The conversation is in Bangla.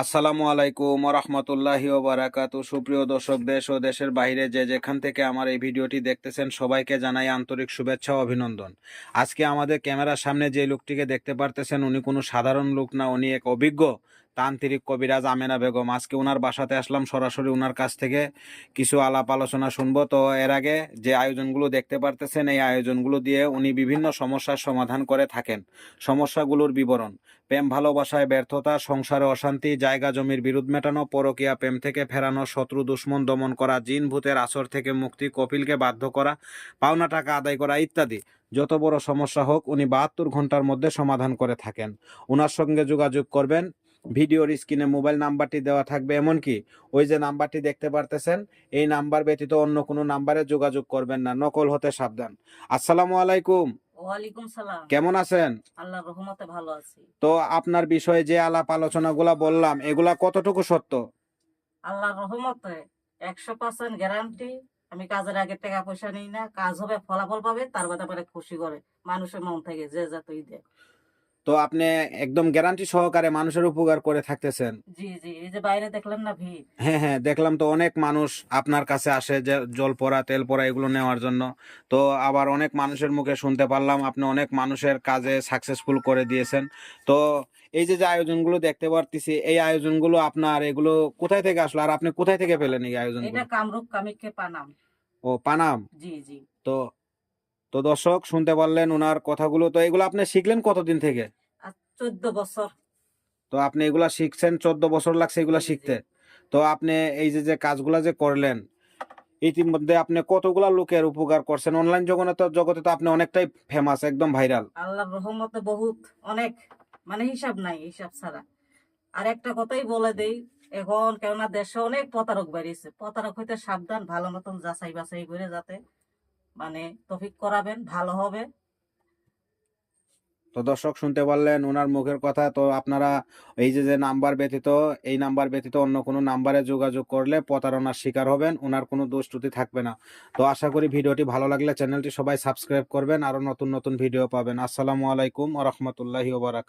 আসসালামু আলাইকুম রহমতুল্লাহি বারাকাতু। সুপ্রিয় দর্শক, দেশ ও দেশের বাইরে যে যেখান থেকে আমার এই ভিডিওটি দেখতেছেন সবাইকে জানাই আন্তরিক শুভেচ্ছা ও অভিনন্দন। আজকে আমাদের ক্যামেরার সামনে যে লোকটিকে দেখতে পারতেছেন উনি কোনো সাধারণ লোক না, উনি এক অভিজ্ঞ তান্ত্রিক কবিরাজ আমেনা বেগম। আজকে ওনার বাসাতে আসলাম, সরাসরি ওনার কাছ থেকে কিছু আলাপ আলোচনা শুনবো। তো এর আগে যে আয়োজনগুলো দেখতে পারতেছেন এই আয়োজনগুলো দিয়ে উনি বিভিন্ন সমস্যার সমাধান করে থাকেন। সমস্যাগুলোর বিবরণ: প্রেম ভালোবাসায় ব্যর্থতা, সংসারে অশান্তি, জায়গা জমির বিরোধ মেটানো, পরকীয়া প্রেম থেকে ফেরানো, শত্রু দুশ্মন দমন করা, জিন ভূতের আসর থেকে মুক্তি, কপিলকে বাধ্য করা, পাওনা টাকা আদায় করা ইত্যাদি। যত বড় সমস্যা হোক উনি 72 ঘন্টার মধ্যে সমাধান করে থাকেন। ওনার সঙ্গে যোগাযোগ করবেন, ভিডিওর স্ক্রিনে মোবাইল নাম্বারটি দেওয়া থাকবে, এমনকি ওই যে নাম্বারটি দেখতে পারতেছেন এই নাম্বার ব্যতীত অন্য কোনো নাম্বারে যোগাযোগ করবেন না, নকল হতে সাবধান। আসসালামু আলাইকুম। ওয়ালাইকুম সালাম। কেমন আছেন? আল্লাহর রহমতে ভালো আছি। তো আপনার বিষয়ে যে আলাপ আলোচনাগুলা বললাম এগুলা কতটুকু সত্য? আল্লাহর রহমতে 100% গ্যারান্টি। আমি কাজের আগে টাকা পয়সা নিই না, কাজ হবে ফলাফল পাবে তার বাদে পরে খুশি করে মানুষের মন থেকে যে যতই দেয়। তো আপনি একদম গ্যারান্টি সহকারে মানুষের উপকার করে থাকতেছেন। জি জি, এই যে বাইরে দেখলেন না ভিড়। হ্যাঁ হ্যাঁ, দেখলাম তো অনেক মানুষ আপনার কাছে আসে যে জল পড়া তেল পড়া এগুলো নেওয়ার জন্য। তো আবার অনেক মানুষের মুখে শুনতে পারলাম আপনি অনেক মানুষের কাজে সাকসেসফুল করে দিয়েছেন। তো এই যে যে আয়োজনগুলো দেখতে পারতেছি এই আয়োজনগুলো আপনার এগুলো কোথায় থেকে আসলো, আর আপনি কোথায় থেকে পেলেন এই আয়োজনগুলো? এটা কামরূপ কামিক্ষে পানাম। ও, পানাম। জি জি। তো তো দর্শক শুনতে পারলেন ওনার কথাগুলো। তো এগুলো আপনি শিখলেন কতদিন থেকে? আর 14 বছর। তো আপনি এগুলা শিখছেন, 14 বছর লাগছে এগুলা জি জি। শিখতে। তো আপনি এই যে যে কাজগুলা যে করলেন ইতিমধ্যে আপনি কতগুলা লোকের উপকার করছেন? অনলাইন জগতে তো আপনি অনেকটাই ফেমাস, একদম ভাইরাল। আল্লাহর রহমতে বহুত অনেক, মানে হিসাব নাই হিসাব ছাড়া। আর একটা কথাই বলে দেই, এখন কেননা দেশে অনেক প্রতারক বেরিয়েছে, প্রতারক হইতে সাবধান, ভালো মতন যাচাই বাছাই করে যাতে মানে তফিক করাবেন ভালো হবে। তো দর্শক শুনতে পারলেন ওনার মুখের কথা। তো আপনারা এই যে যে নাম্বার ব্যতীত, এই নাম্বার ব্যতীত অন্য কোনো নাম্বারে যোগাযোগ করলে প্রতারণার শিকার হবেন, ওনার কোনো দোষ ত্রুটি থাকবে না। তো আশা করি ভিডিওটি ভালো লাগলে চ্যানেলটি সবাই সাবস্ক্রাইব করবেন, আরো নতুন নতুন ভিডিও পাবেন। আসসালামু আলাইকুম ওয়া রাহমাতুল্লাহি ওয়া বারাকাতুহু।